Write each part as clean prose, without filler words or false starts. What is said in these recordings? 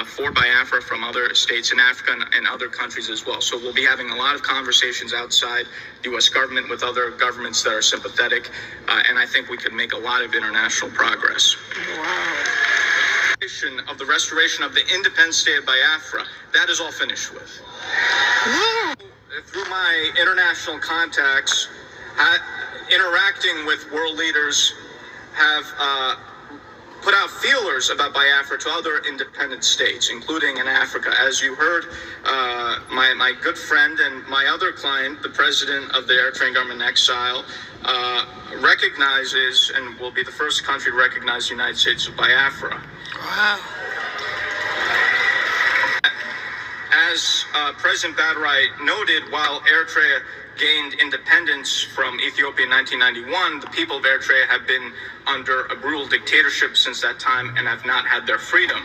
for Biafra from other states in Africa and other countries as well. So we'll be having a lot of conversations outside the U.S. government with other governments that are sympathetic, and I think we could make a lot of international progress. Wow. Of the restoration of the independent state of Biafra, that is all finished with. Wow. Through my international contacts, interacting with world leaders, have put out feelers about Biafra to other independent states, including in Africa. As you heard, my good friend and my other client, the president of the Eritrean government in exile, recognizes and will be the first country to recognize the United States of Biafra. Wow. As President Bluddy noted, while Eritrea gained independence from Ethiopia in 1991, the people of Eritrea have been under a brutal dictatorship since that time and have not had their freedom.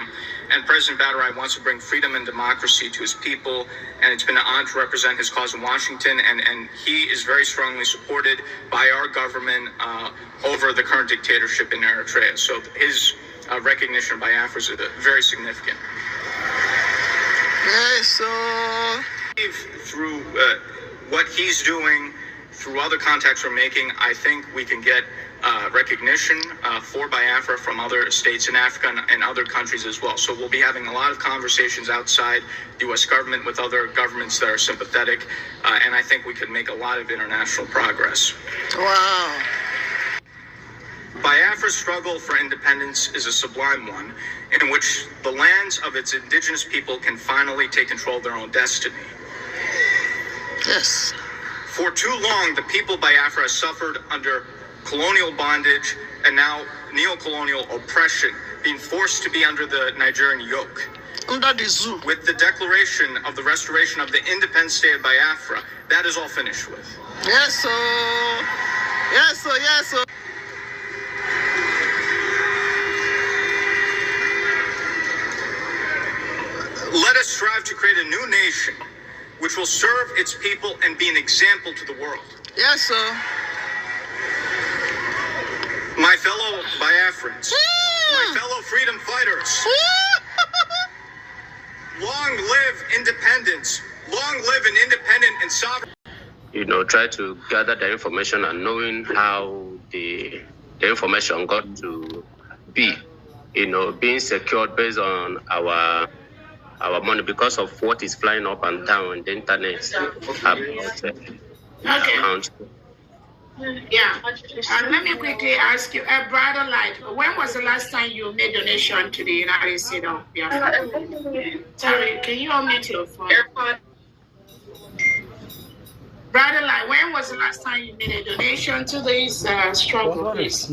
And President Bluddy wants to bring freedom and democracy to his people, and it's been an honor to represent his cause in Washington, and he is very strongly supported by our government over the current dictatorship in Eritrea. So his recognition of Biafra is very significant. Yes, so through what he's doing, through other contacts we're making, I think we can get recognition for Biafra from other states in Africa and other countries as well. So we'll be having a lot of conversations outside the U.S. government with other governments that are sympathetic, and I think we could make a lot of international progress. wow. Biafra's struggle for independence is a sublime one, in which the lands of its indigenous people can finally take control of their own destiny. Yes. For too long, the people of Biafra has suffered under colonial bondage and now neo-colonial oppression, being forced to be under the Nigerian yoke. Under the zoo. With the declaration of the restoration of the independent state of Biafra, that is all finished with. Yes, so. Yes, so, yes, so. Let us strive to create a new nation which will serve its people and be an example to the world. Yes, sir. My fellow Biafrans, my fellow freedom fighters, long live independence, long live an independent and sovereign. Try to gather the information and knowing how the information got to be, being secured based on our money because of what is flying up and down on the internet. Yeah. Let me quickly ask you, Brother Light, when was the last time you made donation to the United States of Biafra? Sorry, can you unmute your phone? Brother Light, when was the last time you made a donation to this struggle, please?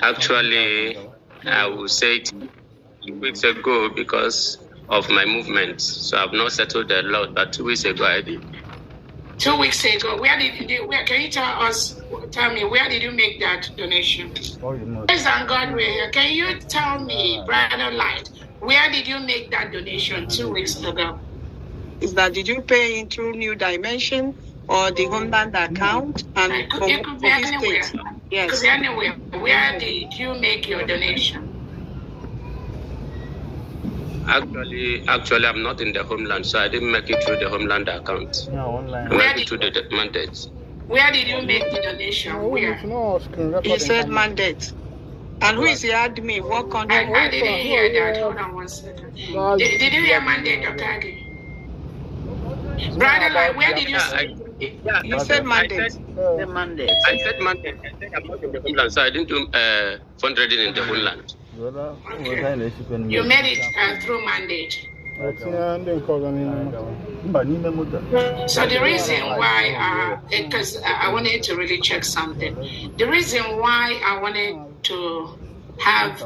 Actually, I would say it 2 weeks ago because of my movement. So I've not settled a lot, but 2 weeks ago I did. 2 weeks ago, can you tell me, where did you make that donation? Praise and God, we're here. Can you tell me, Brother Light, where did you make that donation 2 weeks ago? Is that, did you pay in through New Dimension or the Homeland account? And it could be anywhere. Yes. It could be anywhere. Where did you make your donation? Actually, I'm not in the Homeland, so I didn't make it through the Homeland account. I made it through the mandate. Where did you make the donation? Where? He said mandate. And who is the admin? What country? I didn't hear that. Hold on 1 second. Did you hear mandate, Dr. Agi? Brother, like, where did you say? You said mandate. The mandate. I said mandate. I said I'm not in the Homeland, so I didn't do fundraising in the Homeland. Okay. You made it through mandate. So the reason why, because I wanted to really check something. The reason why I wanted to have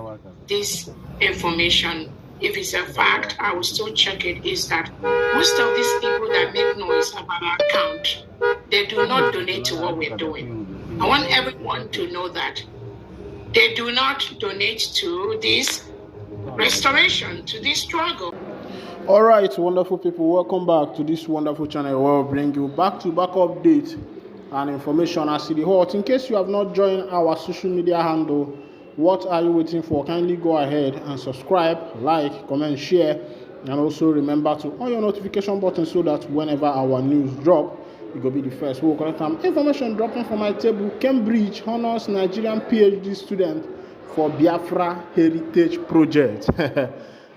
this information, if it's a fact, I will still check it, is that most of these people that make noise about our account, they do not donate to what we're doing. I want everyone to know that. They do not donate to this restoration, to this struggle. All right, wonderful people, welcome back to this wonderful channel where we'll bring you back-to-back updates and information as it hot. In case you have not joined our social media handle, What are you waiting for? Kindly go ahead and subscribe, like, comment, share, and also remember to on your notification button so that whenever our news drop, you go be the first. We will collect some information dropping from my table. Cambridge honors Nigerian PhD student for Biafra Heritage Project.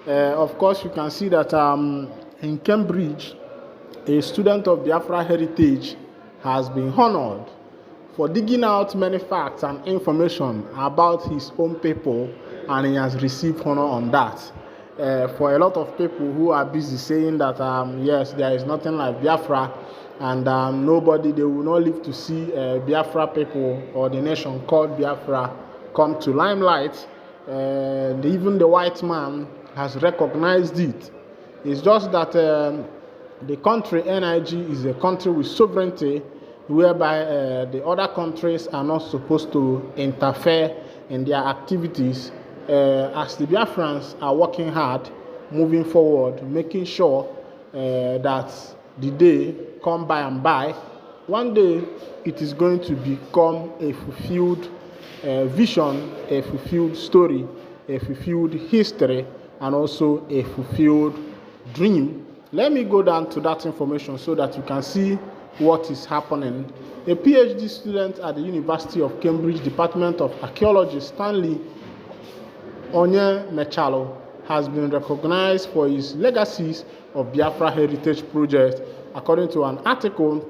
Of course, you can see that in Cambridge, a student of Biafra Heritage has been honored for digging out many facts and information about his own people, and he has received honor on that. For a lot of people who are busy saying that yes, there is nothing like Biafra, and nobody, they will not live to see Biafra people or the nation called Biafra come to limelight. Even the white man has recognized it. It's just that the country NIG is a country with sovereignty, whereby the other countries are not supposed to interfere in their activities, as the Biafrans are working hard, moving forward, making sure that the day come by and by, one day it is going to become a fulfilled vision, a fulfilled story, a fulfilled history, and also a fulfilled dream. Let me go down to that information so that you can see what is happening. A PhD student at the University of Cambridge Department of Archaeology, Stanley Onye Mechalo, has been recognized for his legacies of Biafra Heritage Project. According to an article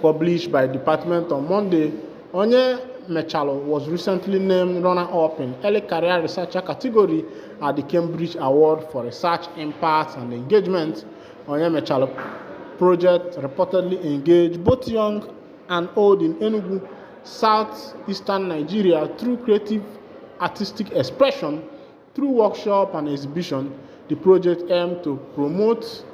published by the department on Monday, Onye Mechalo was recently named runner-up in early career researcher category at the Cambridge Award for Research Impact and Engagement. Onye Mechalo project reportedly engaged both young and old in Enugu, southeastern Nigeria, through creative artistic expression. Through workshop and exhibition, the project aimed to promote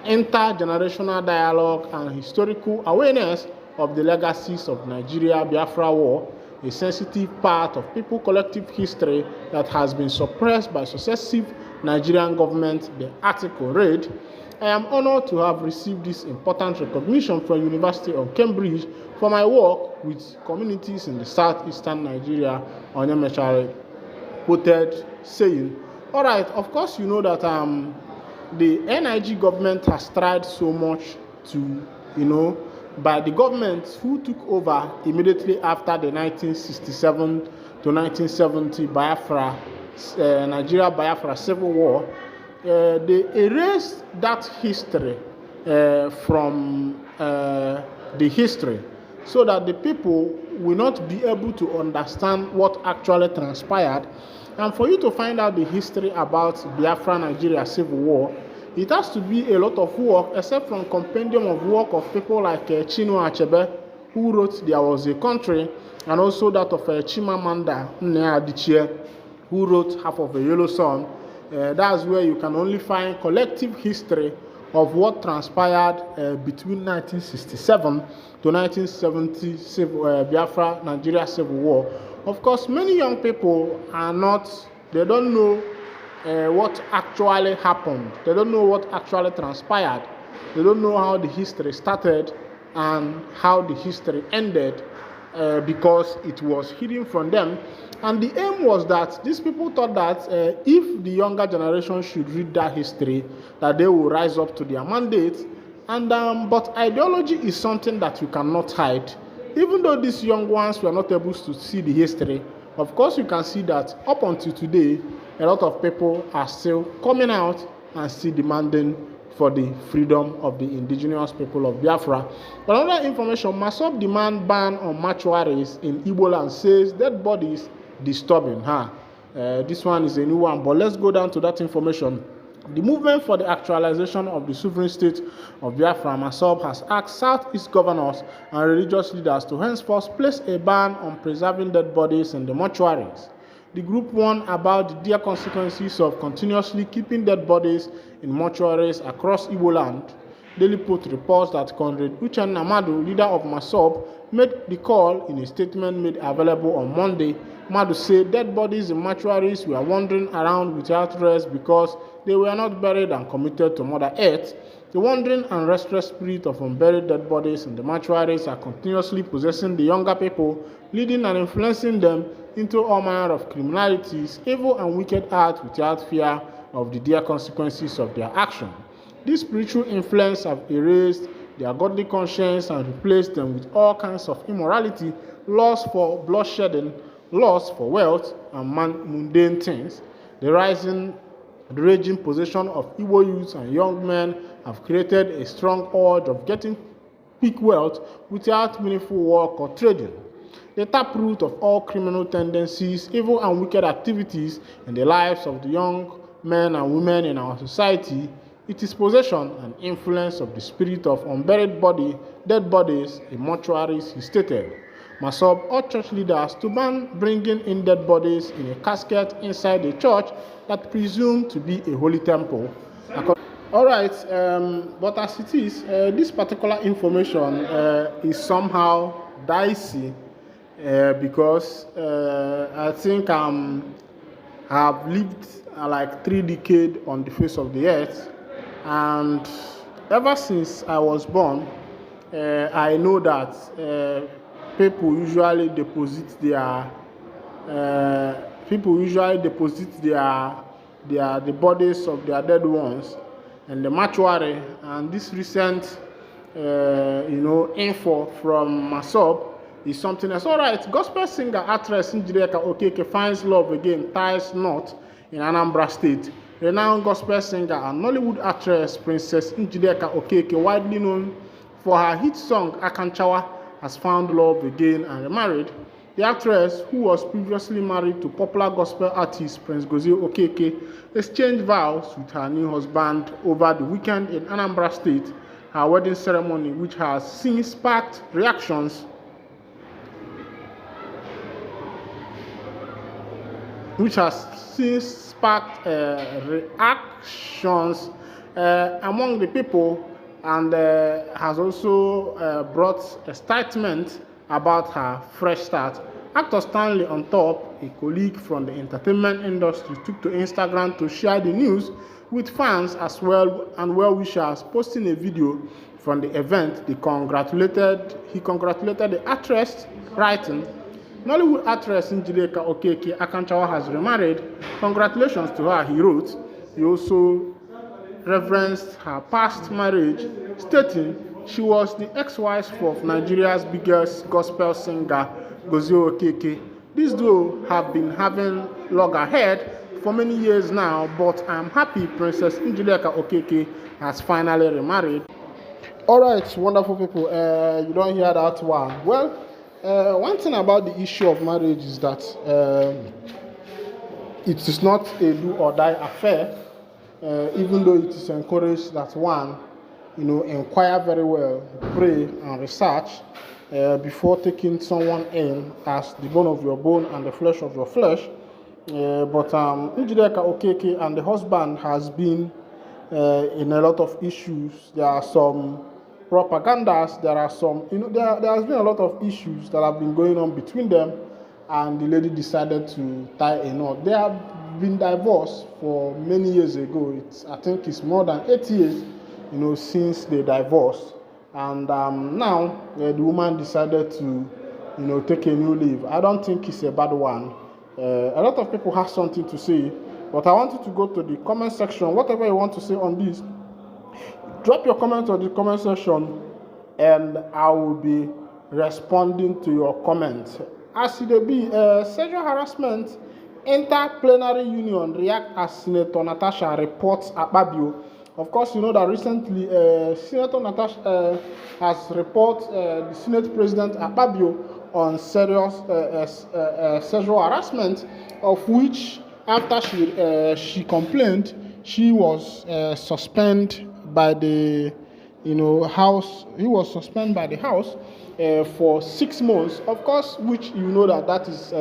intergenerational dialogue and historical awareness of the legacies of Nigeria Biafra War, a sensitive part of people's collective history that has been suppressed by successive Nigerian governments, the article read. I am honored to have received this important recognition from University of Cambridge for my work with communities in the southeastern Nigeria, Onye Mechalo quoted saying. All right, of course, you know that the NIG government has tried so much to, by the governments who took over immediately after the 1967 to 1970 Nigeria Biafra Civil War. They erased that history from the history, so that the people will not be able to understand what actually transpired. And for you to find out the history about Biafra Nigeria Civil War, it has to be a lot of work, except from compendium of work of people like Chinua Achebe, who wrote There Was a Country, and also that of Chimamanda Ngozi Adichie, who wrote Half of a Yellow Sun. That's where you can only find collective history of what transpired between 1967 to 1970 Biafra Nigeria Civil War. Of course, many young people they don't know what actually happened. They don't know what actually transpired. They don't know how the history started and how the history ended, because it was hidden from them. And the aim was that these people thought that if the younger generation should read that history, that they will rise up to their mandate. And but ideology is something that you cannot hide. Even though these young ones were not able to see the history, of course you can see that up until today, a lot of people are still coming out and still demanding for the freedom of the indigenous people of Biafra. Another information, Masop demand ban on mortuaries in Igbo land, says dead bodies disturbing. This one is a new one, but let's go down to that information. The movement for the actualization of the sovereign state of Biafra, Masop, has asked Southeast governors and religious leaders to henceforth place a ban on preserving dead bodies in the mortuaries. The group warned about the dire consequences of continuously keeping dead bodies in mortuaries across Igbo land. Daily Post reports that Conrad Uchenna Madu, leader of Masop, made the call in a statement made available on Monday. Madu said dead bodies in mortuaries were wandering around without rest because they were not buried and committed to Mother Earth. The wandering and restless spirit of unburied dead bodies in the mortuaries are continuously possessing the younger people, leading and influencing them into all manner of criminalities, evil and wicked acts without fear of the dire consequences of their action. This spiritual influence have erased their godly conscience and replaced them with all kinds of immorality, lust for bloodshedding, lust for wealth, and mundane things. The raging possession of Igbo youths and young men have created a strong urge of getting quick wealth without meaningful work or trading. The taproot of all criminal tendencies, evil and wicked activities in the lives of the young men and women in our society, it is possession and influence of the spirit of unburied dead bodies in mortuaries, he stated. Masob urged church leaders to ban bringing in dead bodies in a casket inside a church that presumed to be a holy temple. Alright, but as it is, this particular information is somehow dicey because I think I have lived like 3 decades on the face of the earth, and ever since I was born, I know that people usually deposit the bodies of their dead ones in the mortuary. And this recent info from Masob is something else. All right, gospel singer actress Njideka Okeke finds love again, ties knot in Anambra State. Renowned gospel singer and Nollywood actress Princess Njideka Okeke, widely known for her hit song Akanchawa, has found love again and remarried. The actress, who was previously married to popular gospel artist Prince Gozie Okeke, exchanged vows with her new husband over the weekend in Anambra State. Her wedding ceremony, which has since sparked reactions among the people, and has also brought excitement about her fresh start. Actor Stanley On Top, a colleague from the entertainment industry, took to Instagram to share the news with fans as well and well-wishers, posting a video from the event. He congratulated the actress, writing, "Nollywood actress Njideka Okeke Akanchawa has remarried. Congratulations to her," he wrote. He also referenced her past marriage, stating she was the ex-wife of Nigeria's biggest gospel singer, Gozie Okeke. These duo have been having loggerhead for many years now, but I'm happy Princess Njideka Okeke has finally remarried. Alright, wonderful people, you don't hear that one. Well, one thing about the issue of marriage is that it is not a do or die affair. Even though it is encouraged that one, inquire very well, pray and research before taking someone in as the bone of your bone and the flesh of your flesh. But Njideka Okeke and the husband has been in a lot of issues. There are some propagandas, there are some, there has been a lot of issues that have been going on between them, and the lady decided to tie a knot. They have been divorced for many years ago. I think it's more than 8 years, since they divorced. And now the woman decided to, take a new leave. I don't think it's a bad one. A lot of people have something to say, but I want you to go to the comment section. Whatever you want to say on this, drop your comment on the comment section, and I will be responding to your comments. As it be, sexual harassment, Interplanetary Union react as Senator Natasha reports Akpabio. Of course, you know that recently Senator Natasha has reported the Senate President Akpabio on serious sexual harassment, of which after she complained, she was suspended by the House. He was suspended by the House for 6 months. Of course, which that is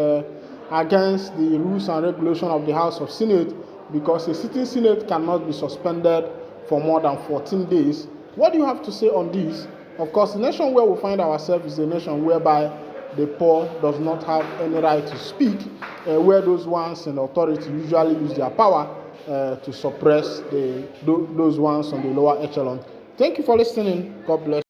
against the rules and regulation of the House of Senate, because a sitting Senate cannot be suspended for more than 14 days. What do you have to say on this? Of course, the nation where we find ourselves is a nation whereby the poor does not have any right to speak, where those ones in authority usually use their power to suppress those ones on the lower echelon. Thank you for listening. God bless.